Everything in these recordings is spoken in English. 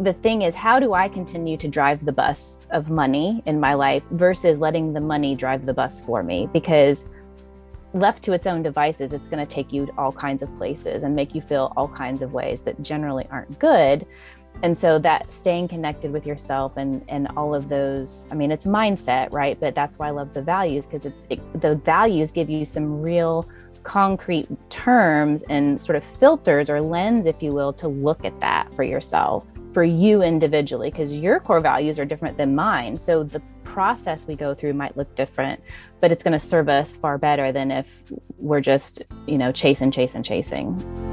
the thing is, how do I continue to drive the bus of money in my life versus letting the money drive the bus for me? Because left to its own devices, it's going to take you to all kinds of places and make you feel all kinds of ways that generally aren't good. And so that staying connected with yourself and all of those, I mean, it's mindset, right? But that's why I love the values, because the values give you some real concrete terms and sort of filters or lens, if you will, to look at that for yourself, for you individually, because your core values are different than mine. So the process we go through might look different, but it's going to serve us far better than if we're just, chasing.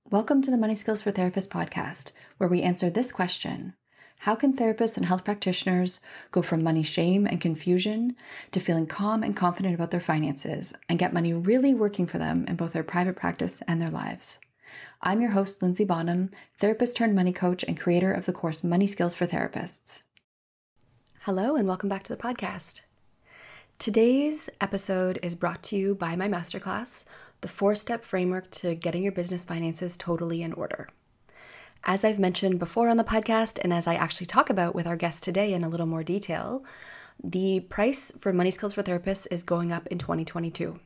Welcome to the Money Skills for Therapists podcast, where we answer this question: how can therapists and health practitioners go from money shame and confusion to feeling calm and confident about their finances and get money really working for them in both their private practice and their lives? I'm your host, Linzy Bonham, therapist turned money coach and creator of the course Money Skills for Therapists. Hello, and welcome back to the podcast. Today's episode is brought to you by my masterclass, the 4-step framework to getting your business finances totally in order. As I've mentioned before on the podcast, and as I actually talk about with our guest today in a little more detail, the price for Money Skills for Therapists is going up in 2022.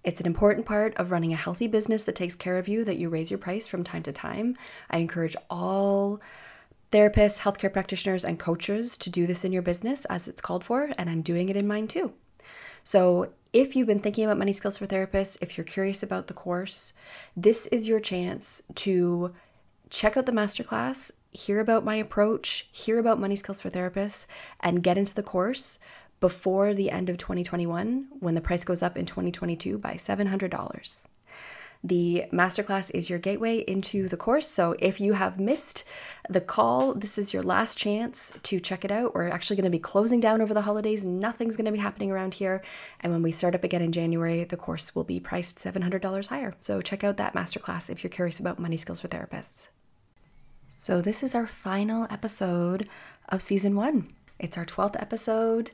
It's an important part of running a healthy business that takes care of you that you raise your price from time to time. I encourage all therapists, healthcare practitioners, and coaches to do this in your business as it's called for, and I'm doing it in mine too. So if you've been thinking about Money Skills for Therapists, if you're curious about the course, this is your chance to check out the masterclass, hear about my approach, hear about Money Skills for Therapists, and get into the course before the end of 2021 when the price goes up in 2022 by $700. The masterclass is your gateway into the course. So if you have missed the call, this is your last chance to check it out. We're actually going to be closing down over the holidays. Nothing's going to be happening around here. And when we start up again in January, the course will be priced $700 higher. So check out that masterclass if you're curious about Money Skills for Therapists. So this is our final episode of season 1. It's our 12th episode,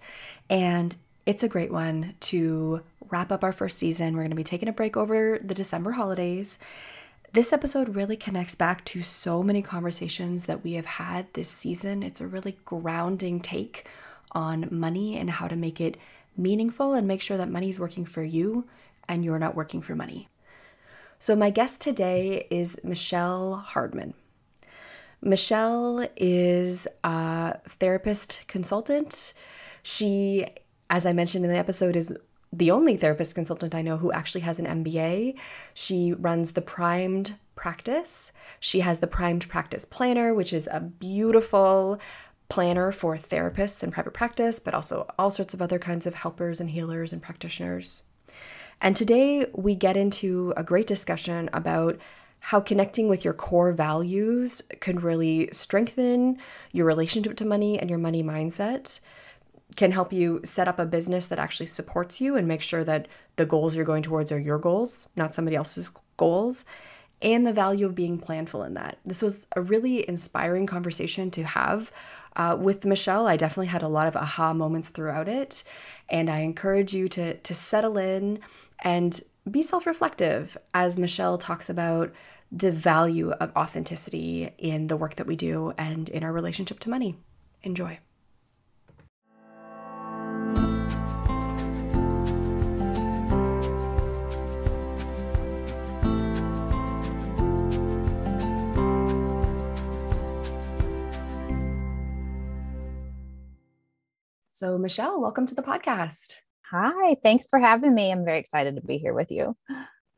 and it's a great one to wrap up our first season. We're going to be taking a break over the December holidays. This episode really connects back to so many conversations that we have had this season. It's a really grounding take on money and how to make it meaningful and make sure that money is working for you and you're not working for money. So my guest today is Michelle Hardman. Michelle is a therapist consultant. She, as I mentioned in the episode, is the only therapist consultant I know who actually has an MBA. She runs the Primed Practice. She has the Primed Practice Planner, which is a beautiful planner for therapists and private practice, but also all sorts of other kinds of helpers and healers and practitioners. And today we get into a great discussion about how connecting with your core values can really strengthen your relationship to money and your money mindset, can help you set up a business that actually supports you and make sure that the goals you're going towards are your goals, not somebody else's goals, and the value of being planful in that. This was a really inspiring conversation to have with Michelle. I definitely had a lot of aha moments throughout it, and I encourage you to settle in and be self-reflective as Michelle talks about the value of authenticity in the work that we do and in our relationship to money. Enjoy. So Michelle, welcome to the podcast. Hi, thanks for having me. I'm very excited to be here with you.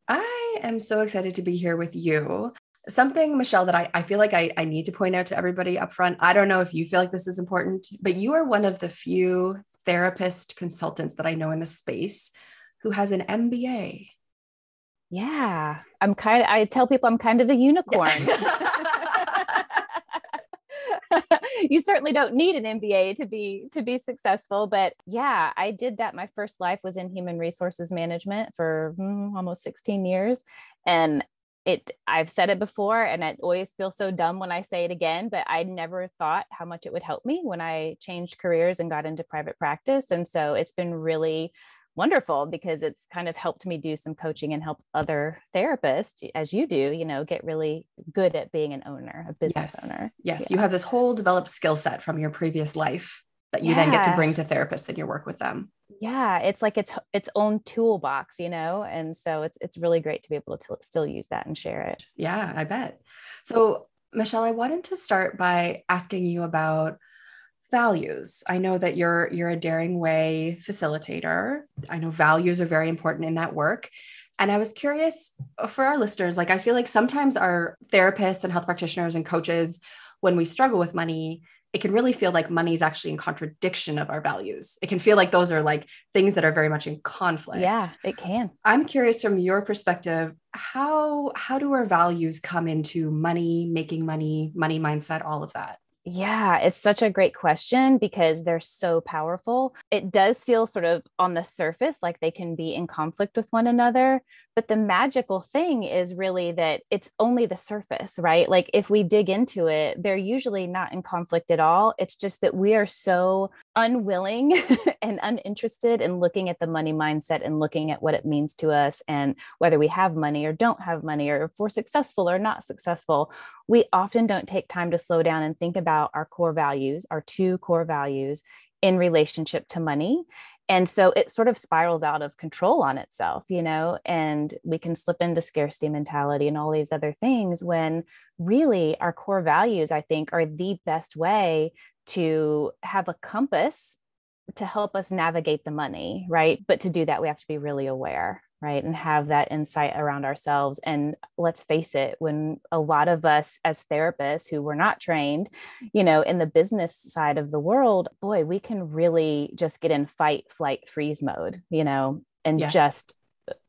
I am so excited to be here with you. Something, Michelle, that I feel like I need to point out to everybody up front. I don't know if you feel like this is important, but you are one of the few therapist consultants that I know in the space who has an MBA. Yeah, I tell people I'm kind of a unicorn. You certainly don't need an MBA to be successful, but yeah, I did that. My first life was in human resources management for almost 16 years. And I've said it before and it always feels so dumb when I say it again, but I never thought how much it would help me when I changed careers and got into private practice. And so it's been really wonderful because it's kind of helped me do some coaching and help other therapists, as you do, get really good at being an owner, a business owner. Yes. Yeah. You have this whole developed skill set from your previous life that you then get to bring to therapists in your work with them. Yeah, it's like its own toolbox, and so it's really great to be able to still use that and share it. Yeah, I bet. So, Michelle, I wanted to start by asking you about values. I know that you're a Daring Way facilitator. I know values are very important in that work. And I was curious for our listeners, like I feel like sometimes our therapists and health practitioners and coaches, when we struggle with money, it can really feel like money is actually in contradiction of our values. It can feel like those are like things that are very much in conflict. Yeah, it can. I'm curious from your perspective, how do our values come into money, making money mindset, all of that? Yeah, it's such a great question because they're so powerful. It does feel sort of on the surface like they can be in conflict with one another. But the magical thing is really that it's only the surface, right? Like if we dig into it, they're usually not in conflict at all. It's just that we are so unwilling and uninterested in looking at the money mindset and looking at what it means to us and whether we have money or don't have money or if we're successful or not successful. We often don't take time to slow down and think about our core values, our two core values in relationship to money. And so it sort of spirals out of control on itself, and we can slip into scarcity mentality and all these other things when really our core values, I think, are the best way to have a compass to help us navigate the money, right? But to do that, we have to be really aware, right? And have that insight around ourselves. And let's face it, when a lot of us as therapists who were not trained, in the business side of the world, boy, we can really just get in fight, flight, freeze mode, and just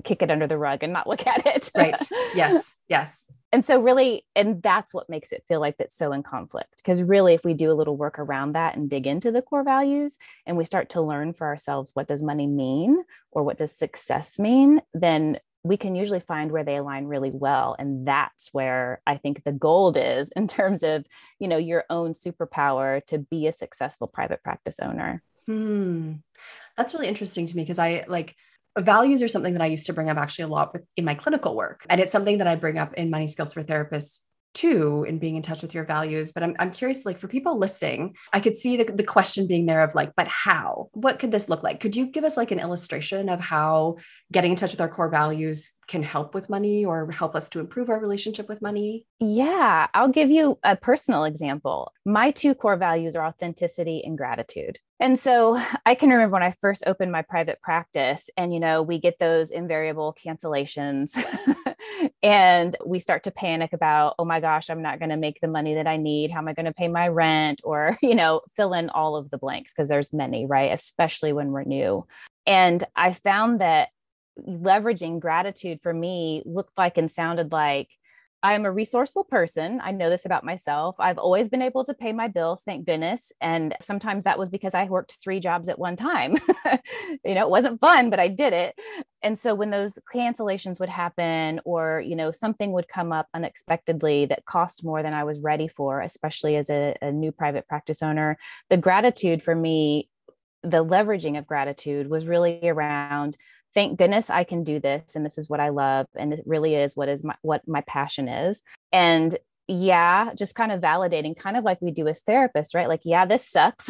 kick it under the rug and not look at it. Right. Yes. Yes. And so really, and that's what makes it feel like that's so in conflict. Because really, if we do a little work around that and dig into the core values and we start to learn for ourselves, what does money mean or what does success mean, then we can usually find where they align really well. And that's where I think the gold is in terms of, your own superpower to be a successful private practice owner. That's really interesting to me because values are something that I used to bring up actually a lot in my clinical work. And it's something that I bring up in Money Skills for Therapists too, in being in touch with your values. But I'm curious, like for people listening, I could see the question being there of like, but how? What could this look like? Could you give us like an illustration of how getting in touch with our core values can help with money or help us to improve our relationship with money? Yeah, I'll give you a personal example. My two core values are authenticity and gratitude. And so I can remember when I first opened my private practice and, we get those invariable cancellations and we start to panic about, oh my gosh, I'm not going to make the money that I need. How am I going to pay my rent? Or, fill in all of the blanks because there's many, right? Especially when we're new. And I found that leveraging gratitude for me looked like and sounded like, I'm a resourceful person. I know this about myself. I've always been able to pay my bills, thank goodness. And sometimes that was because I worked 3 jobs at one time. It wasn't fun, but I did it. And so when those cancellations would happen or, something would come up unexpectedly that cost more than I was ready for, especially as a new private practice owner, the gratitude for me, the leveraging of gratitude was really around, thank goodness I can do this. And this is what I love. And it really is what my passion is. And just kind of validating, kind of like we do as therapists, right? Like, this sucks,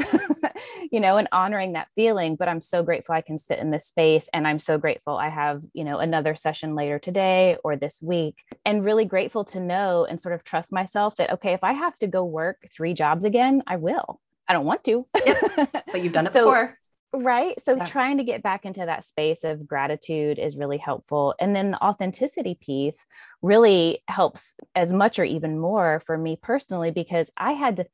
and honoring that feeling, but I'm so grateful I can sit in this space. And I'm so grateful I have, another session later today or this week, and really grateful to know and sort of trust myself that, okay, if I have to go work 3 jobs again, I will. I don't want to, but you've done it before. Right. So trying to get back into that space of gratitude is really helpful. And then the authenticity piece really helps as much or even more for me personally, because I had to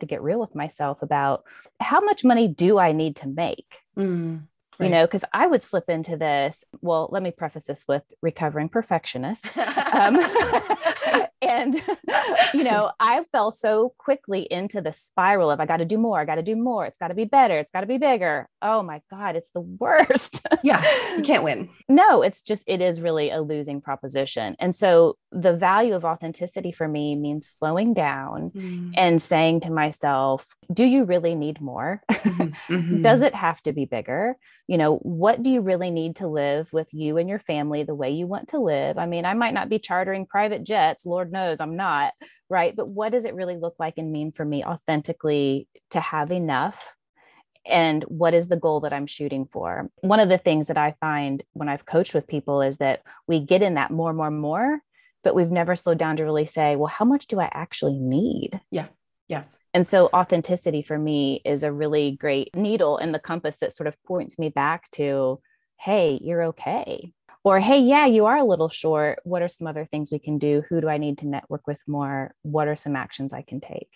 get real with myself about how much money do I need to make? Right. Because I would slip into this. Well, let me preface this with recovering perfectionist. And I fell so quickly into the spiral of I got to do more. I got to do more. It's got to be better. It's got to be bigger. Oh my God, it's the worst. Yeah, you can't win. No, it is really a losing proposition. And so the value of authenticity for me means slowing down and saying to myself, do you really need more? Does it have to be bigger? What do you really need to live with you and your family the way you want to live? I mean, I might not be chartering private jets. Lord knows I'm not, right? But what does it really look like and mean for me authentically to have enough? And what is the goal that I'm shooting for? One of the things that I find when I've coached with people is that we get in that more, but we've never slowed down to really say, well, how much do I actually need? Yeah. Yes. And so authenticity for me is a really great needle in the compass that sort of points me back to, hey, you're okay. Or, hey, yeah, you are a little short. What are some other things we can do? Who do I need to network with more? What are some actions I can take?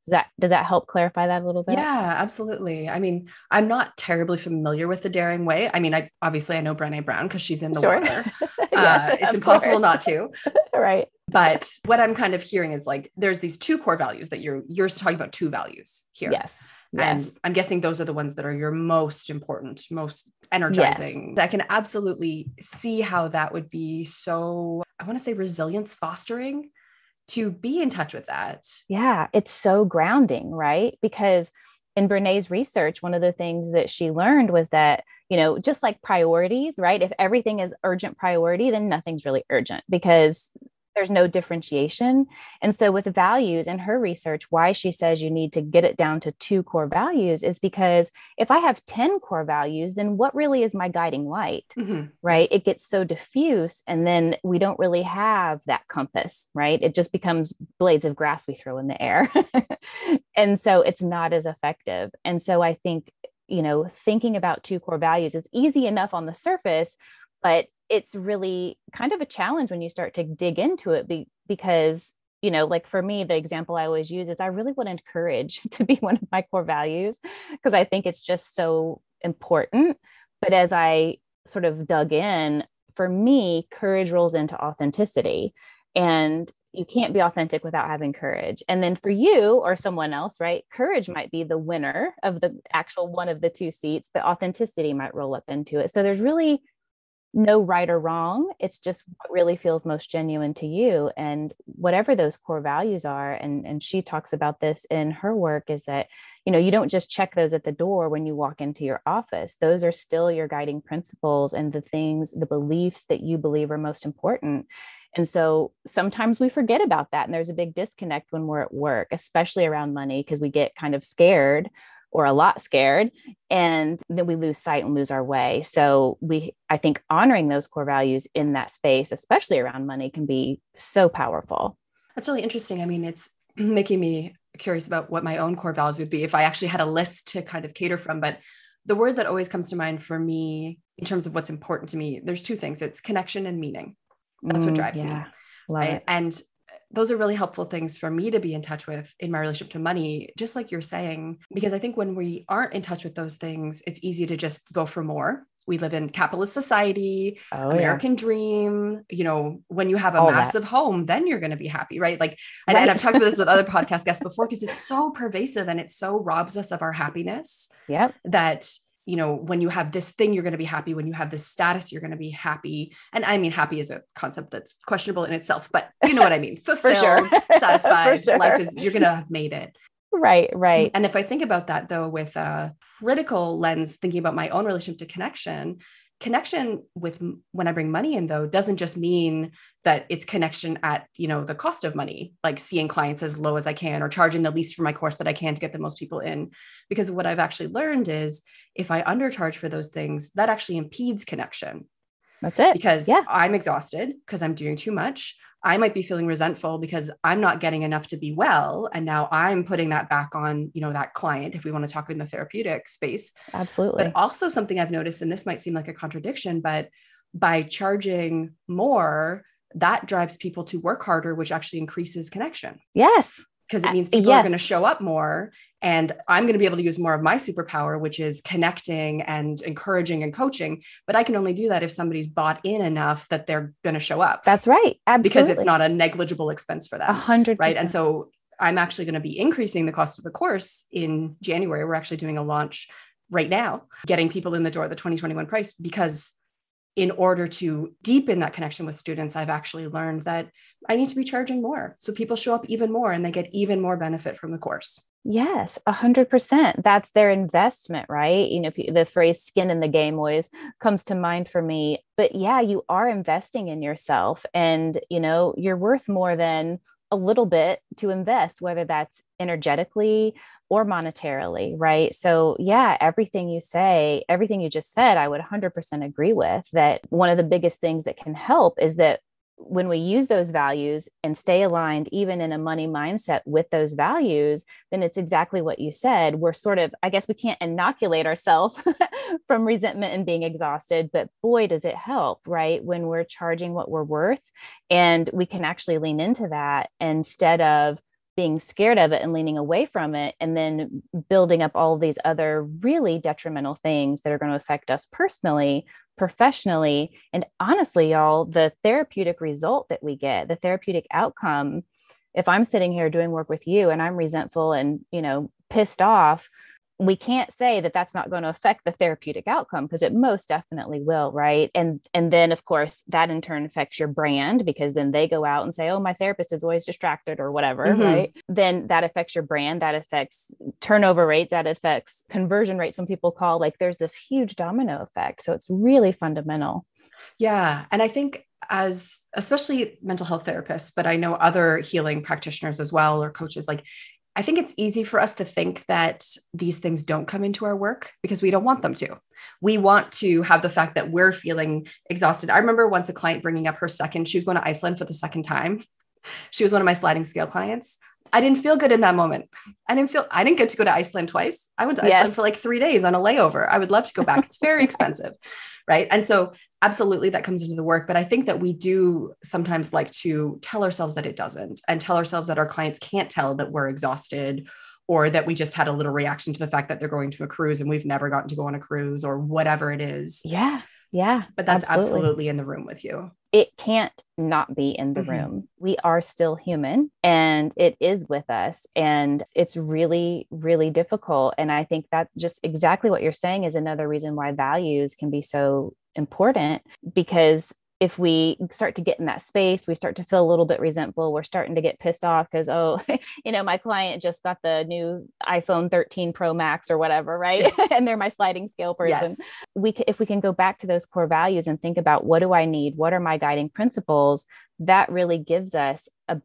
Does that help clarify that a little bit? Yeah, absolutely. I mean, I'm not terribly familiar with the daring way. I mean, I know Brené Brown because she's in the water. Yes, it's impossible not to. Right. But what I'm kind of hearing is like, there's these two core values that you're talking about, two values here. Yes. And I'm guessing those are the ones that are your most important, most energizing. Yes. I can absolutely see how that would be so, I want to say resilience fostering to be in touch with that. Yeah, it's so grounding, right? Because in Brené's research, one of the things that she learned was that, just like priorities, right? If everything is urgent priority, then nothing's really urgent because there's no differentiation. And so with values in her research, why she says you need to get it down to 2 core values is because if I have 10 core values, then what really is my guiding light, right? Yes. It gets so diffuse and then we don't really have that compass, right? It just becomes blades of grass we throw in the air. And so it's not as effective. And so I think, thinking about 2 core values is easy enough on the surface, but it's really kind of a challenge when you start to dig into it because, like for me, the example I always use is I really wanted courage to be one of my core values because I think it's just so important. But as I sort of dug in, for me, courage rolls into authenticity. And you can't be authentic without having courage. And then for you or someone else, right, courage might be the winner of the actual one of the 2 seats, but authenticity might roll up into it. So there's really no right or wrong. It's just what really feels most genuine to you. And whatever those core values are, and she talks about this in her work, is that, you don't just check those at the door when you walk into your office. Those are still your guiding principles and the beliefs that you believe are most important. And so sometimes we forget about that. And there's a big disconnect when we're at work, especially around money, because we get kind of scared or a lot scared, and then we lose sight and lose our way. So I think honoring those core values in that space, especially around money, can be so powerful. That's really interesting. I mean, it's making me curious about what my own core values would be if I actually had a list to kind of cater from. But the word that always comes to mind for me in terms of what's important to me, there's 2 things. It's connection and meaning. That's what drives me. Right? And those are really helpful things for me to be in touch with in my relationship to money, just like you're saying, because I think when we aren't in touch with those things, it's easy to just go for more. We live in capitalist society, American dream. When you have a massive home, then you're going to be happy, right? Like, and I've talked about this with other podcast guests before, because it's so pervasive and it so robs us of our happiness. That when you have this thing, you're going to be happy. When you have this status, you're going to be happy. And I mean, happy is a concept that's questionable in itself, but you know what I mean? Fulfilled, satisfied, life is, you're going to have made it. Right. And if I think about that though, with a critical lens, thinking about my own relationship to connection with when I bring money in though, doesn't just mean that it's connection at, the cost of money, like seeing clients as low as I can or charging the least for my course that I can to get the most people in. Because what I've actually learned is if I undercharge for those things, that actually impedes connection. That's it. Because I'm exhausted because I'm doing too much. I might be feeling resentful because I'm not getting enough to be well. And now I'm putting that back on, that client, if we want to talk in the therapeutic space. Absolutely. But also something I've noticed, and this might seem like a contradiction, but by charging more, that drives people to work harder, which actually increases connection. Yes. because it means people are going to Yes. show up more, and I'm going to be able to use more of my superpower, which is connecting and encouraging and coaching. But I can only do that if somebody's bought in enough that they're going to show up. That's right. Absolutely. Because it's not a negligible expense for them. 100%. Right. And so I'm actually going to be increasing the cost of the course in January. We're actually doing a launch right now, getting people in the door at the 2021 price, because in order to deepen that connection with students, I've actually learned that I need to be charging more. So people show up even more and they get even more benefit from the course. Yes, 100%. That's their investment, right? You know, the phrase skin in the game always comes to mind for me. But yeah, you are investing in yourself, and, you know, you're worth more than a little bit to invest, whether that's energetically or monetarily, right? So yeah, everything you say, everything you just said, I would 100% agree with. That one of the biggest things that can help is that when we use those values and stay aligned, even in a money mindset with those values, then it's exactly what you said. We're sort of, I guess we can't inoculate ourselves from resentment and being exhausted, but boy, does it help, right? When we're charging what we're worth, and we can actually lean into that instead of being scared of it and leaning away from it, and then building up all of these other really detrimental things that are going to affect us personally, professionally, and honestly, y'all, the therapeutic result that we get, the therapeutic outcome. If I'm sitting here doing work with you and I'm resentful and, you know, pissed off, we can't say that that's not going to affect the therapeutic outcome, because it most definitely will, right? And then of course that in turn affects your brand, because then they go out and say, oh, my therapist is always distracted or whatever, right? Then that affects your brand, that affects turnover rates, that affects conversion rates when people call. Like there's this huge domino effect. So it's really fundamental. Yeah. And I think as especially mental health therapists, but I know other healing practitioners as well, or coaches, like I think it's easy for us to think that these things don't come into our work because we don't want them to. We want to have the fact that we're feeling exhausted. I remember once a client bringing up she was going to Iceland for the second time. She was one of my sliding scale clients. I didn't feel good in that moment. I didn't get to go to Iceland twice. I went to Iceland for like 3 days on a layover. I would love to go back. It's very expensive. Right. And so absolutely that comes into the work. But I think that we do sometimes like to tell ourselves that it doesn't, and tell ourselves that our clients can't tell that we're exhausted, or that we just had a little reaction to the fact that they're going to a cruise and we've never gotten to go on a cruise, or whatever it is. Yeah. Yeah. But that's absolutely in the room with you. It can't not be in the room. We are still human, and it is with us, and it's really, really difficult. And I think that's just exactly what you're saying is another reason why values can be so important, because if we start to get in that space, we start to feel a little bit resentful. We're starting to get pissed off because, oh, you know, my client just got the new iPhone 13 Pro Max or whatever, right? Yes. And they're my sliding scale person. Yes. If we can go back to those core values and think about, what do I need? What are my guiding principles? That really gives us a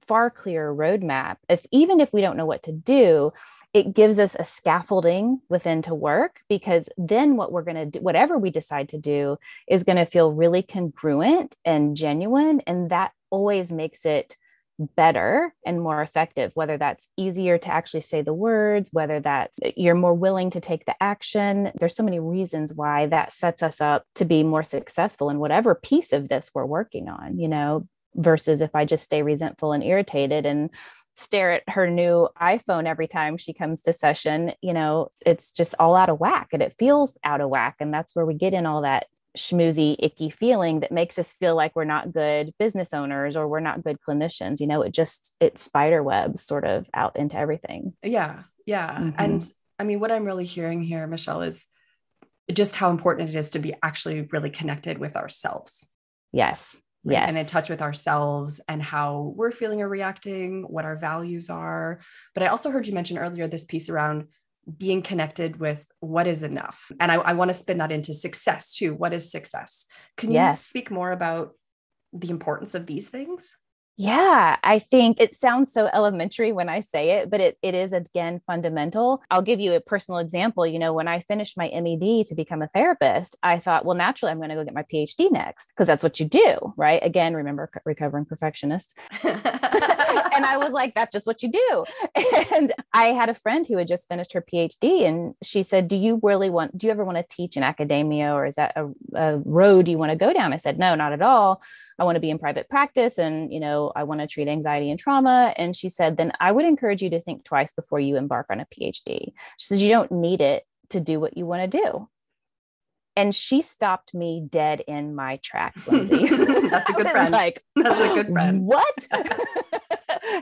far clearer roadmap. Even if we don't know what to do, it gives us a scaffolding within to work, because then what we're going to do, whatever we decide to do, is going to feel really congruent and genuine. And that always makes it better and more effective, whether that's easier to actually say the words, whether that's you're more willing to take the action. There's so many reasons why that sets us up to be more successful in whatever piece of this we're working on, you know, versus if I just stay resentful and irritated and stare at her new iPhone every time she comes to session, you know, it's just all out of whack, and it feels out of whack. And that's where we get in all that schmoozy, icky feeling that makes us feel like we're not good business owners or we're not good clinicians. You know, it spider webs sort of out into everything. Yeah. Yeah. And I mean, what I'm really hearing here, Michelle, is just how important it is to be actually really connected with ourselves. Yes. Right? Yes. And in touch with ourselves and how we're feeling or reacting, what our values are. But I also heard you mention earlier this piece around being connected with what is enough. And I want to spin that into success too. What is success? Can you speak more about the importance of these things? Yeah, I think it sounds so elementary when I say it, but it is, again, fundamental. I'll give you a personal example. You know, when I finished my MED to become a therapist, I thought, well, naturally, I'm going to go get my PhD next, because that's what you do, right? Again, remember, recovering perfectionist. And I was like, that's just what you do. And I had a friend who had just finished her PhD, and she said, do you ever want to teach in academia, or is that a road you want to go down? I said, no, not at all. I want to be in private practice and, I want to treat anxiety and trauma. And she said, then I would encourage you to think twice before you embark on a PhD. She said, you don't need it to do what you want to do. And she stopped me dead in my tracks, Linzy. That's a good friend. Like, that's a good friend. What?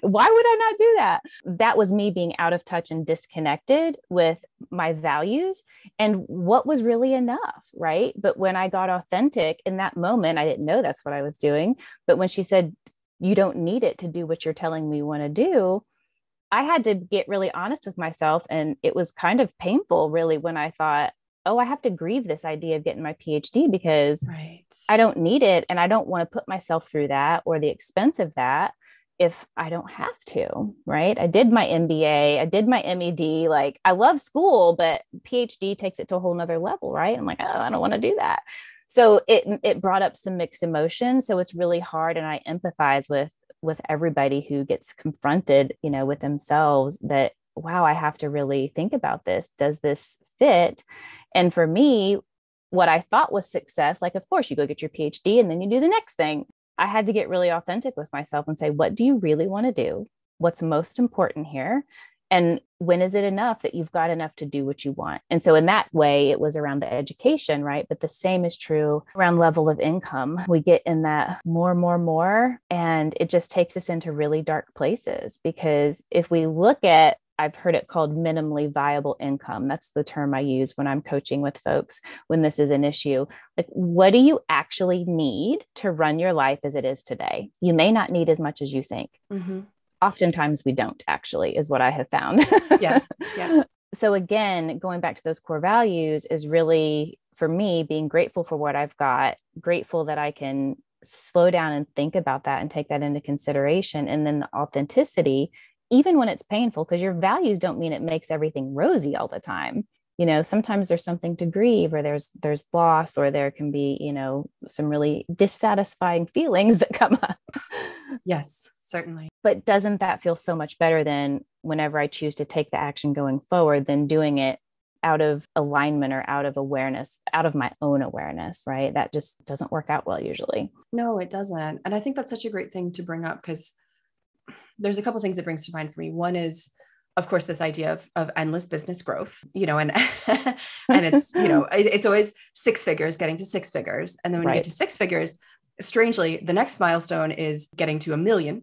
Why would I not do that? That was me being out of touch and disconnected with my values and what was really enough, right? But when I got authentic in that moment, I didn't know that's what I was doing. But when she said, you don't need it to do what you're telling me you want to do, I had to get really honest with myself. And it was kind of painful, really, when I thought, oh, I have to grieve this idea of getting my PhD because I don't need it. And I don't want to put myself through that or the expense of that if I don't have to, right? I did my MBA, I did my MED, like I love school, but PhD takes it to a whole nother level, right? I'm like, oh, I don't want to do that. So it brought up some mixed emotions. So it's really hard. And I empathize with everybody who gets confronted, with themselves that, wow, I have to really think about this. Does this fit? And for me, what I thought was success, like, of course, you go get your PhD and then you do the next thing. I had to get really authentic with myself and say, what do you really want to do? What's most important here? And when is it enough that you've got enough to do what you want? And so in that way, it was around the education, right? But the same is true around level of income. We get in that more, and it just takes us into really dark places because if we look at, I've heard it called minimally viable income. That's the term I use when I'm coaching with folks when this is an issue. Like, what do you actually need to run your life as it is today? You may not need as much as you think. Mm-hmm. Oftentimes we don't, actually, is what I have found. Yeah. So again, going back to those core values is really, for me, being grateful for what I've got, grateful that I can slow down and think about that and take that into consideration. And then the authenticity, even when it's painful, because your values don't mean it makes everything rosy all the time. Sometimes there's something to grieve or there's loss or there can be, some really dissatisfying feelings that come up. Yes, certainly. But doesn't that feel so much better than whenever I choose to take the action going forward than doing it out of alignment or out of awareness, out of my own awareness, right? That just doesn't work out well usually. No, it doesn't. And I think that's such a great thing to bring up because there's a couple of things it brings to mind for me. One is, of course, this idea of endless business growth, and and it's, it's always six figures, getting to six figures. And then when you get to six figures, strangely, the next milestone is getting to 1 million,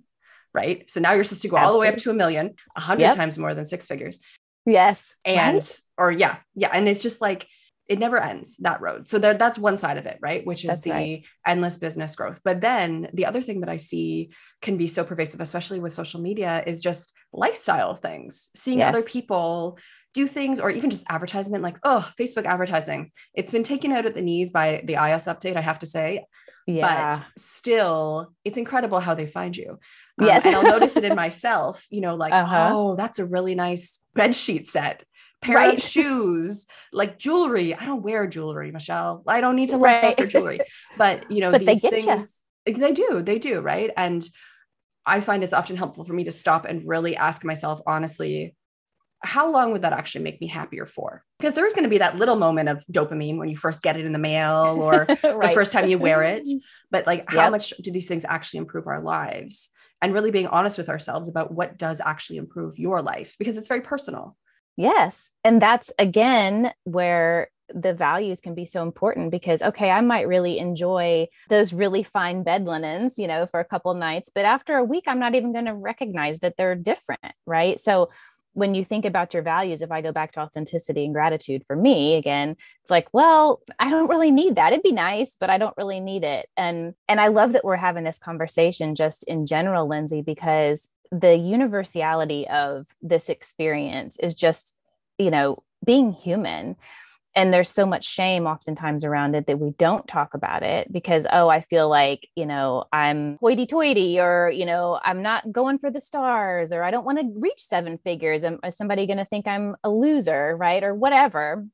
right? So now you're supposed to go all the way up to 1 million, 100 times more than six figures. Yes. And, or yeah. And it's just like, it never ends, that road. So that's one side of it, right? Which is the endless business growth. But then the other thing that I see can be so pervasive, especially with social media, is just lifestyle things, seeing other people do things, or even just advertisement, like, oh, Facebook advertising. It's been taken out at the knees by the iOS update, I have to say. Yeah. But still, it's incredible how they find you. Yes. And I'll notice it in myself, like, oh, that's a really nice bed sheet set. Pair of shoes, like jewelry. I don't wear jewelry, Michelle. I don't need to lust after jewelry, but but these things, they do. Right. And I find it's often helpful for me to stop and really ask myself, honestly, how long would that actually make me happier for? Because there is going to be that little moment of dopamine when you first get it in the mail or the first time you wear it. But like, how much do these things actually improve our lives? And really being honest with ourselves about what does actually improve your life, because it's very personal. Yes. And that's, again, where the values can be so important because, okay, I might really enjoy those really fine bed linens, for a couple of nights, but after a week, I'm not even going to recognize that they're different. Right. So when you think about your values, if I go back to authenticity and gratitude, for me, again, it's like, well, I don't really need that. It'd be nice, but I don't really need it. And I love that we're having this conversation just in general, Linzy, because the universality of this experience is just, being human. And there's so much shame oftentimes around it that we don't talk about it because, oh, I feel like, I'm hoity-toity or, I'm not going for the stars or I don't want to reach seven figures. Is somebody going to think I'm a loser, right? Or whatever.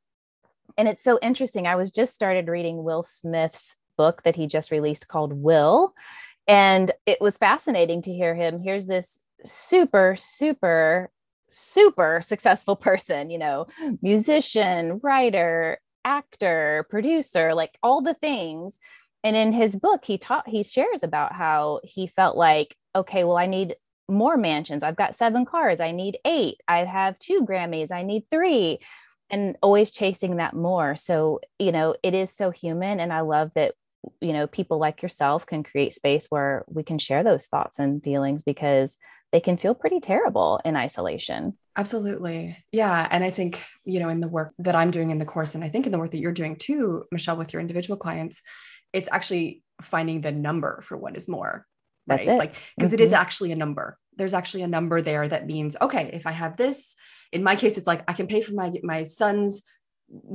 And it's so interesting. I was just started reading Will Smith's book that he just released called Will. And it was fascinating to hear him. Here's this super successful person, musician, writer, actor, producer, like all the things. And in his book, he shares about how he felt like, okay, well, I need more mansions. I've got 7 cars. I need 8. I have 2 Grammys. I need 3, and always chasing that more. So, it is so human. And I love that, people like yourself can create space where we can share those thoughts and feelings, because they can feel pretty terrible in isolation. Absolutely. Yeah. And I think, in the work that I'm doing in the course, and I think in the work that you're doing too, Michelle, with your individual clients, it's actually finding the number for what is more, That's right? it. Like, because it is actually a number. There's actually a number there that means, okay, if I have this, in my case, it's like I can pay for my son's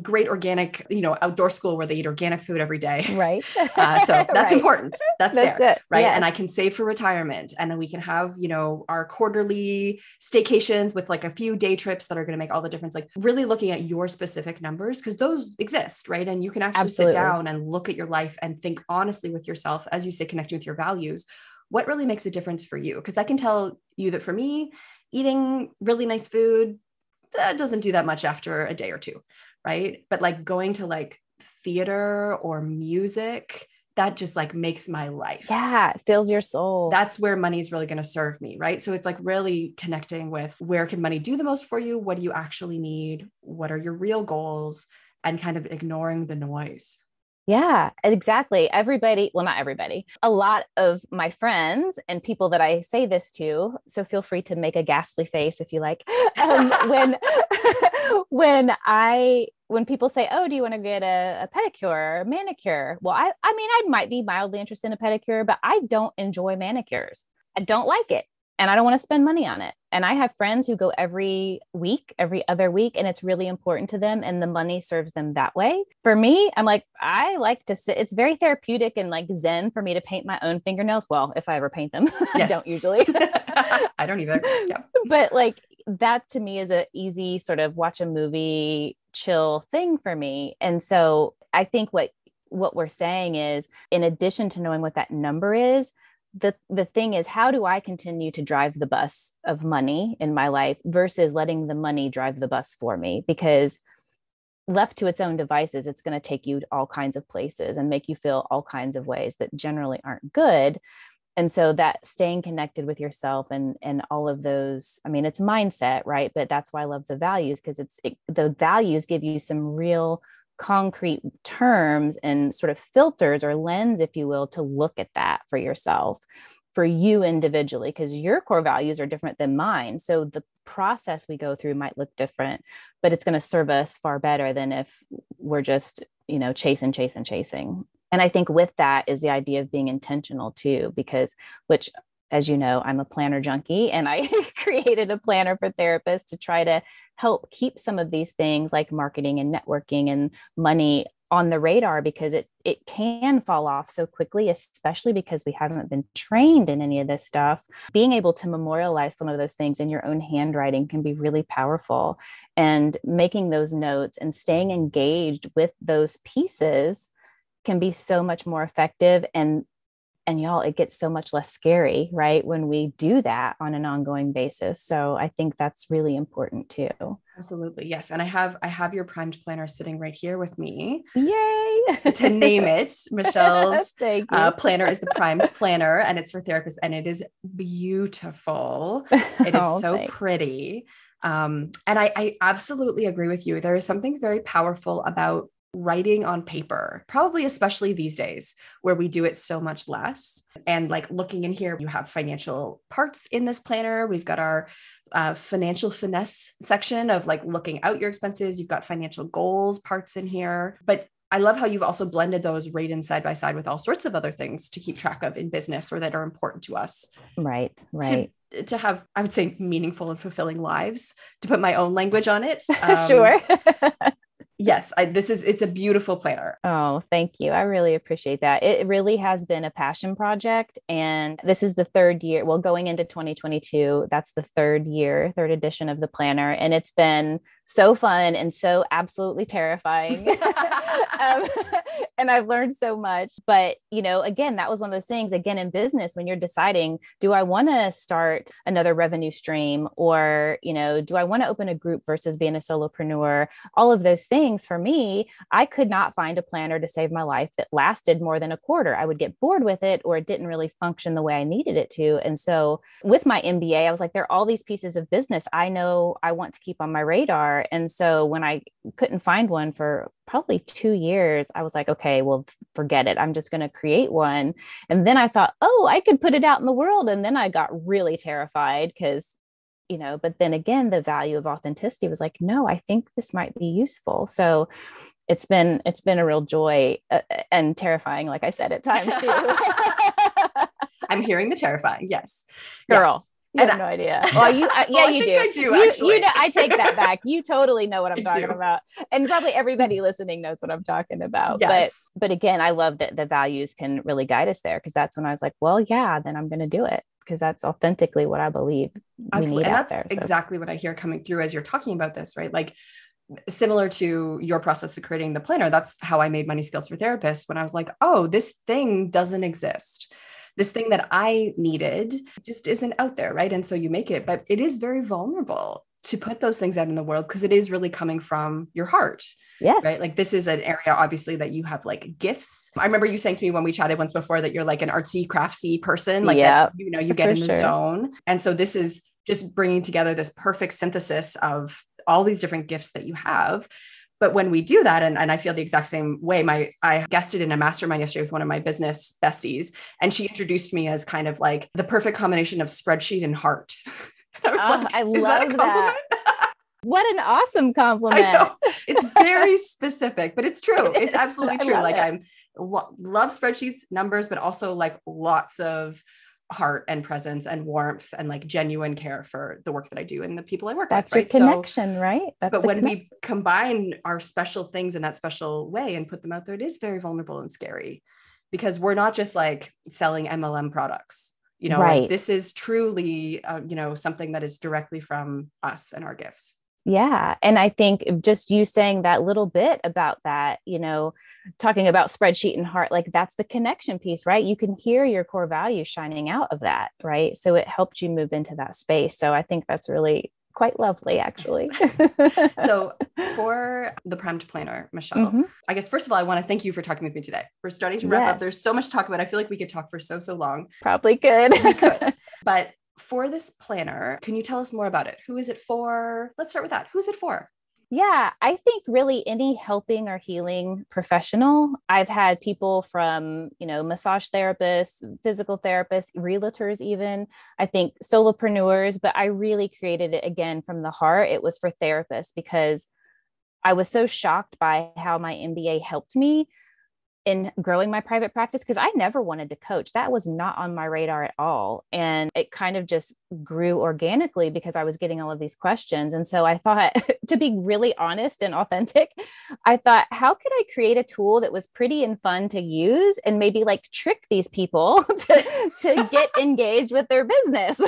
great organic, outdoor school where they eat organic food every day. Right. So that's Right. important. That's there. It. Right. Yes. And I can save for retirement, and then we can have, our quarterly staycations with like a few day trips that are going to make all the difference. Like really looking at your specific numbers, because those exist. Right. And you can actually Absolutely. sit down and look at your life and think honestly with yourself, as you say, connecting with your values, what really makes a difference for you? Because I can tell you that for me, eating really nice food, that doesn't do that much after a day or two. Right. But like going to like theater or music, that just like makes my life. Yeah. It fills your soul. That's where money is really going to serve me. Right. So it's like really connecting with where can money do the most for you? What do you actually need? What are your real goals? And kind of ignoring the noise. Yeah, exactly. Well, not everybody, a lot of my friends and people that I say this to, so feel free to make a ghastly face if you like. When, when people say, oh, do you want to get a pedicure or a manicure? Well, I mean, I might be mildly interested in a pedicure, but I don't enjoy manicures. I don't like it. And I don't want to spend money on it. And I have friends who go every week, every other week, and it's really important to them. And the money serves them that way. For me, I'm like, I like to sit. It's very therapeutic and like Zen for me to paint my own fingernails. Well, if I ever paint them, I don't usually. I don't either. Yeah. But like that to me is an easy sort of watch a movie, chill thing for me. And so I think what we're saying is, in addition to knowing what that number is, the thing is, how do I continue to drive the bus of money in my life versus letting the money drive the bus for me? Because left to its own devices, it's going to take you to all kinds of places and make you feel all kinds of ways that generally aren't good. And so that staying connected with yourself and all of those, I mean, it's mindset, right? But that's why I love the values, because the values give you some real concrete terms and sort of filters or lens, if you will, to look at that for yourself, for you individually, because your core values are different than mine. So the process we go through might look different, but it's going to serve us far better than if we're just, chasing. And I think with that is the idea of being intentional too, because as you know, I'm a planner junkie, and I created a planner for therapists to try to help keep some of these things like marketing and networking and money on the radar, because it can fall off so quickly, especially because we haven't been trained in any of this stuff. Being able to memorialize some of those things in your own handwriting can be really powerful, and making those notes and staying engaged with those pieces can be so much more effective. And y'all, it gets so much less scary, right, when we do that on an ongoing basis. So I think that's really important too. Absolutely. Yes. And I have your primed planner sitting right here with me. Yay. To name it, Michelle's planner is the primed planner, and it's for therapists, and it is beautiful. It is so thanks. Pretty. And I absolutely agree with you. There is something very powerful about writing on paper, probably especially these days where we do it so much less. And like looking in here, you have financial parts in this planner. We've got our financial finesse section of like looking out your expenses. You've got financial goals parts in here. But I love how you've also blended those right in side by side with all sorts of other things to keep track of in business or that are important to us. Right. To have, I would say, meaningful and fulfilling lives, to put my own language on it. Sure. Yes, it's a beautiful planner. Oh, thank you. I really appreciate that. It really has been a passion project. And this is the 3rd year. Well, going into 2022, that's the third edition of the planner. And it's been so fun and so absolutely terrifying. um, and I've learned so much. But, again, that was one of those things, again, in business, when you're deciding, do I want to start another revenue stream, or, do I want to open a group versus being a solopreneur? All of those things for me, I could not find a planner to save my life that lasted more than a quarter. I would get bored with it, or it didn't really function the way I needed it to. And so with my MBA, I was like, there are all these pieces of business I know I want to keep on my radar. And so when I couldn't find one for probably 2 years, I was like, okay, well, forget it. I'm just going to create one. And then I thought, oh, I could put it out in the world. And then I got really terrified because, but then again, the value of authenticity was like, no, I think this might be useful. So it's been a real joy and terrifying, like I said, at times too. I'm hearing the terrifying. Yes. Girl. Yeah. You have no idea. Well, you do. I do, actually. I take that back. You totally know what I'm talking about. And probably everybody listening knows what I'm talking about. Yes. But again, I love that the values can really guide us there, because that's when I was like, well, yeah, then I'm going to do it, because that's authentically what I believe we need out there. That's exactly what I hear coming through as you're talking about this, right? Like, similar to your process of creating the planner, that's how I made Money Skills for Therapists, when I was like, oh, this thing doesn't exist. This thing that I needed just isn't out there, right? And so you make it, but it is very vulnerable to put those things out in the world, because it is really coming from your heart. Yes. Right. Like, this is an area, obviously, that you have like gifts. I remember you saying to me when we chatted once before that you're like an artsy, craftsy person, like that, you get in the zone. And so this is just bringing together this perfect synthesis of all these different gifts that you have. But when we do that, and I feel the exact same way, I guested in a mastermind yesterday with one of my business besties, and she introduced me as kind of like the perfect combination of spreadsheet and heart. I was like, I love that. What an awesome compliment. I know. It's very specific, but it's true. It's absolutely true. Like, I love spreadsheets, numbers, but also like lots of heart and presence and warmth and like genuine care for the work that I do and the people I work with. That's your connection, right? But when we combine our special things in that special way and put them out there, it is very vulnerable and scary, because we're not just like selling MLM products, right. Like, this is truly, something that is directly from us and our gifts. Yeah. And I think just you saying that little bit about that, talking about spreadsheet and heart, like, that's the connection piece, right? You can hear your core values shining out of that, right? So it helped you move into that space. So I think that's really quite lovely, actually. So for the Primed Planner, Michelle, I guess, first of all, I want to thank you for talking with me today. We're starting to wrap up. There's so much to talk about. I feel like we could talk for so long. Probably could. We could. But for this planner, can you tell us more about it? Who is it for? Let's start with that. Who is it for? Yeah, I think really any helping or healing professional. I've had people from, massage therapists, physical therapists, realtors, even, I think solopreneurs, but I really created it again from the heart. It was for therapists, because I was so shocked by how my MBA helped me in growing my private practice, because I never wanted to coach. That was not on my radar at all. And it kind of just grew organically because I was getting all of these questions. And so I thought, to be really honest and authentic, I thought, how could I create a tool that was pretty and fun to use and maybe like trick these people to get engaged with their business,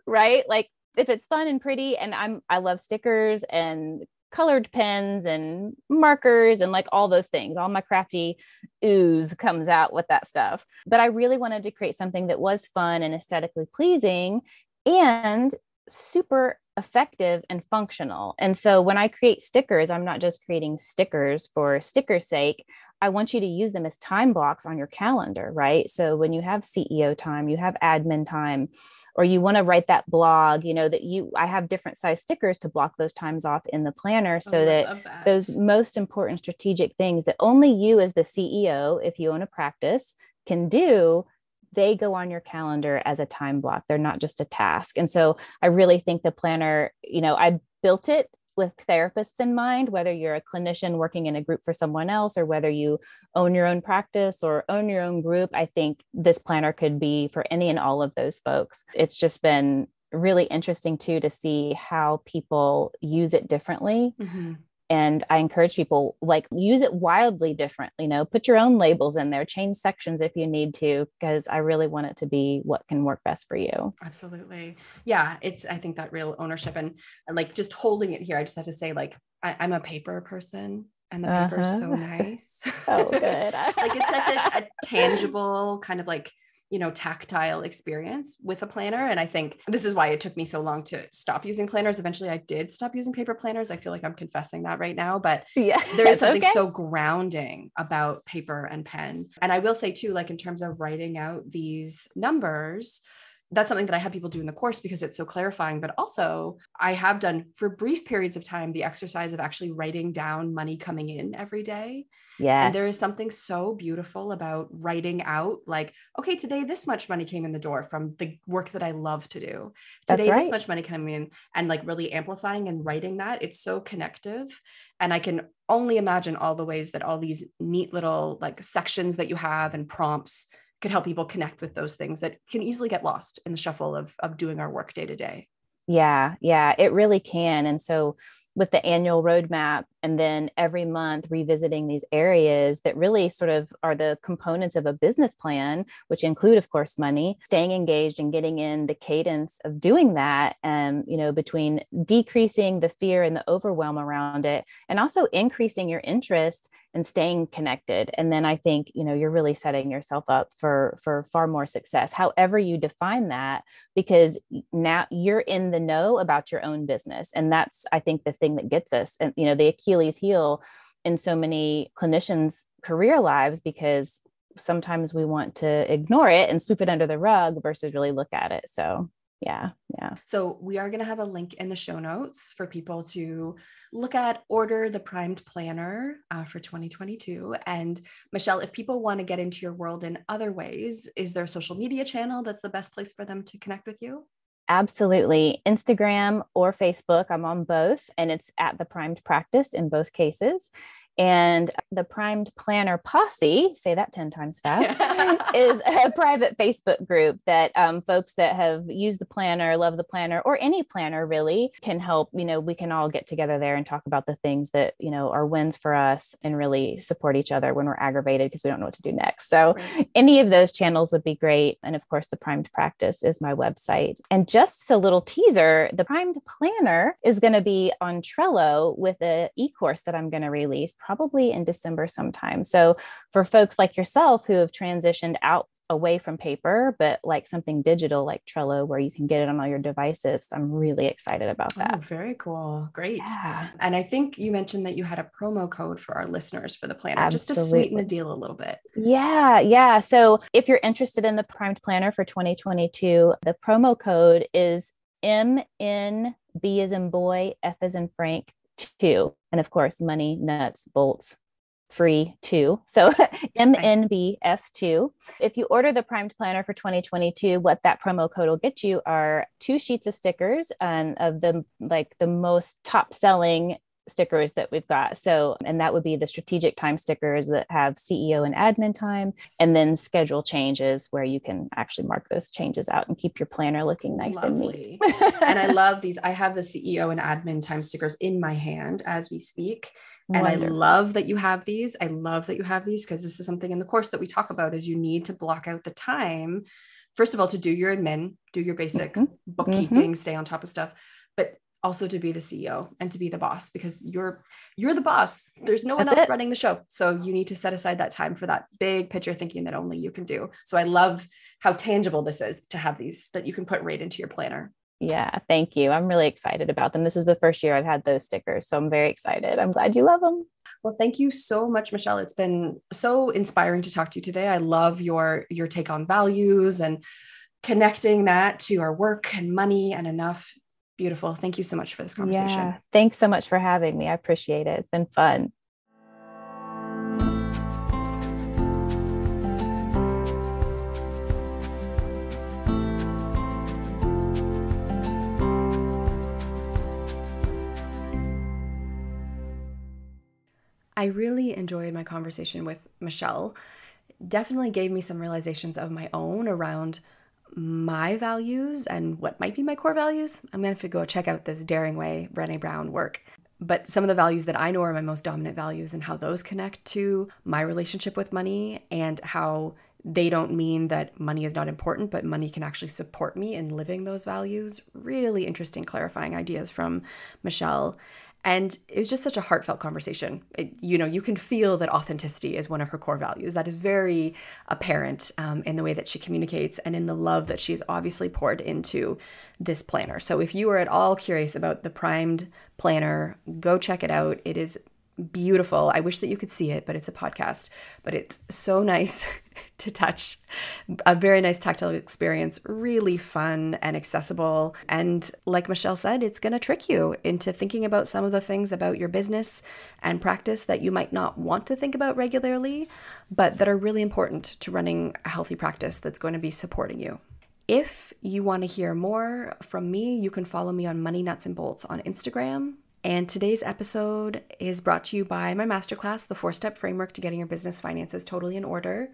right? Like, if it's fun and pretty, and I love stickers and colored pens and markers and like all those things, all my crafty ooze comes out with that stuff. But I really wanted to create something that was fun and aesthetically pleasing and super effective and functional. And so when I create stickers, I'm not just creating stickers for sticker's sake. I want you to use them as time blocks on your calendar, right? So when you have CEO time, you have admin time, or you want to write that blog, I have different size stickers to block those times off in the planner, so that those most important strategic things that only you as the CEO, if you own a practice, can do, they go on your calendar as a time block. They're not just a task. And so I really think the planner, I built it with therapists in mind, whether you're a clinician working in a group for someone else, or whether you own your own practice or own your own group. I think this planner could be for any and all of those folks. It's just been really interesting too, to see how people use it differently. And I encourage people, like, use it wildly different, put your own labels in there, change sections if you need to, because I really want it to be what can work best for you. Absolutely. Yeah. I think that real ownership and like just holding it here. I just have to say, like, I'm a paper person and the paper is so nice. Oh, good. Like it's such a tangible kind of like, tactile experience with a planner. And I think this is why it took me so long to stop using planners. Eventually I did stop using paper planners. I feel like I'm confessing that right now, but yeah, there is something so grounding about paper and pen. And I will say too, like in terms of writing out these numbers, that's something that I have people do in the course because it's so clarifying, but also I have done for brief periods of time, the exercise of actually writing down money coming in every day. Yes. And there is something so beautiful about writing out like, okay, today this much money came in the door from the work that I love to do. Today, this much money came in, and like really amplifying and writing that. It's so connective. And I can only imagine all the ways that all these neat little like sections that you have and prompts could help people connect with those things that can easily get lost in the shuffle of doing our work day to day. Yeah, it really can. And so with the annual roadmap and then every month revisiting these areas that really sort of are the components of a business plan, which include, of course, money, staying engaged and getting in the cadence of doing that, between decreasing the fear and the overwhelm around it, and also increasing your interest and staying connected. And then I think, you're really setting yourself up for far more success, however you define that, because now you're in the know about your own business. And that's, I think, the thing that gets us, and, the Achilles heel in so many clinicians' career lives, because sometimes we want to ignore it and sweep it under the rug versus really look at it. So yeah. So we are going to have a link in the show notes for people to look at, order the primed planner for 2022. And Michelle, if people want to get into your world in other ways, is there a social media channel that's the best place for them to connect with you? Absolutely. Instagram or Facebook. I'm on both, and it's at The Primed Practice in both cases. And the Primed Planner Posse, say that 10 times fast, is a private Facebook group that folks that have used the planner, love the planner, or any planner really can help. We can all get together there and talk about the things that, are wins for us, and really support each other when we're aggravated because we don't know what to do next. So any of those channels would be great. And of course, the Primed Practice is my website. And just a little teaser, the Primed Planner is going to be on Trello with an e-course that I'm going to release probably in December sometime. So for folks like yourself who have transitioned out away from paper, but like something digital like Trello where you can get it on all your devices, I'm really excited about that. Oh, very cool. Great. Yeah. And I think you mentioned that you had a promo code for our listeners for the planner, Absolutely. just to sweeten the deal a little bit. Yeah. So if you're interested in the Primed Planner for 2022, the promo code is MNB as in boy, F as in Frank, 2. And of course, money, nuts, bolts, free 2. So MNBF2. If you order the Primed Planner for 2022, what that promo code will get you are 2 sheets of stickers and of the most top selling stickers that we've got. So, and that would be the strategic time stickers that have CEO and admin time, and then schedule changes where you can actually mark those changes out and keep your planner looking nice and neat. And I love these. I have the CEO and admin time stickers in my hand as we speak. And Wonderful. I love that you have these. I love that you have these because this is something in the course that we talk about is you need to block out the time, first of all, to do your admin, do your basic bookkeeping, stay on top of stuff, but also to be the CEO and to be the boss, because you're the boss. There's no one else running the show. So you need to set aside that time for that big picture thinking that only you can do. So I love how tangible this is to have these that you can put right into your planner. Yeah, thank you. I'm really excited about them. This is the first year I've had those stickers, so I'm very excited. I'm glad you love them. Well, thank you so much, Michelle. It's been so inspiring to talk to you today. I love your take on values and connecting that to our work and money and enough. Beautiful. Thank you so much for this conversation. Yeah, thanks so much for having me. I appreciate it. It's been fun. I really enjoyed my conversation with Michelle. Definitely gave me some realizations of my own around my values and what might be my core values. I'm going to have to go check out this Daring Way Brené Brown work. But some of the values that I know are my most dominant values and how those connect to my relationship with money, and how they don't mean that money is not important, but money can actually support me in living those values. Really interesting, clarifying ideas from Michelle. And it was just such a heartfelt conversation. You can feel that authenticity is one of her core values. That is very apparent in the way that she communicates and in the love that she's obviously poured into this planner. So if you are at all curious about the Primed planner, go check it out. It is beautiful. I wish that you could see it, but it's a podcast. But it's so nice to touch. A very nice tactile experience, really fun and accessible. And like Michelle said, it's going to trick you into thinking about some of the things about your business and practice that you might not want to think about regularly, but that are really important to running a healthy practice that's going to be supporting you. If you want to hear more from me, you can follow me on Money Nuts and Bolts on Instagram. And today's episode is brought to you by my masterclass, the 4-Step Framework to Getting Your Business Finances Totally in Order.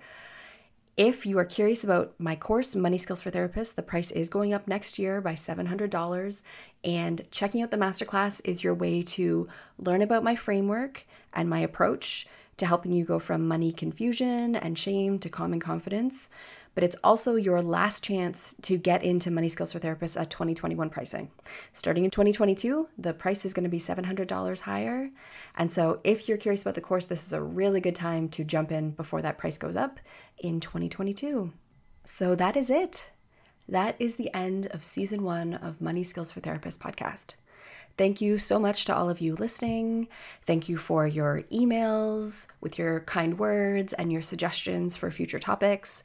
If you are curious about my course, Money Skills for Therapists, the price is going up next year by $700. And checking out the masterclass is your way to learn about my framework and my approach to helping you go from money confusion and shame to calm and confidence. But it's also your last chance to get into Money Skills for Therapists at 2021 pricing. Starting in 2022, the price is going to be $700 higher. And so if you're curious about the course, this is a really good time to jump in before that price goes up in 2022. So that is it. That is the end of season 1 of Money Skills for Therapists podcast. Thank you so much to all of you listening. Thank you for your emails with your kind words and your suggestions for future topics.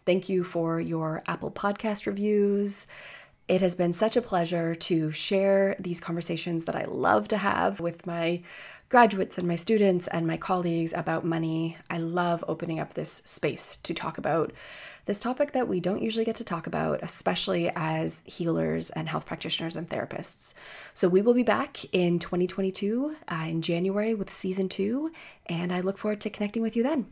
Thank you for your Apple Podcast reviews. It has been such a pleasure to share these conversations that I love to have with my graduates and my students and my colleagues about money. I love opening up this space to talk about this topic that we don't usually get to talk about, especially as healers and health practitioners and therapists. So we will be back in 2022 in January with season 2, and I look forward to connecting with you then.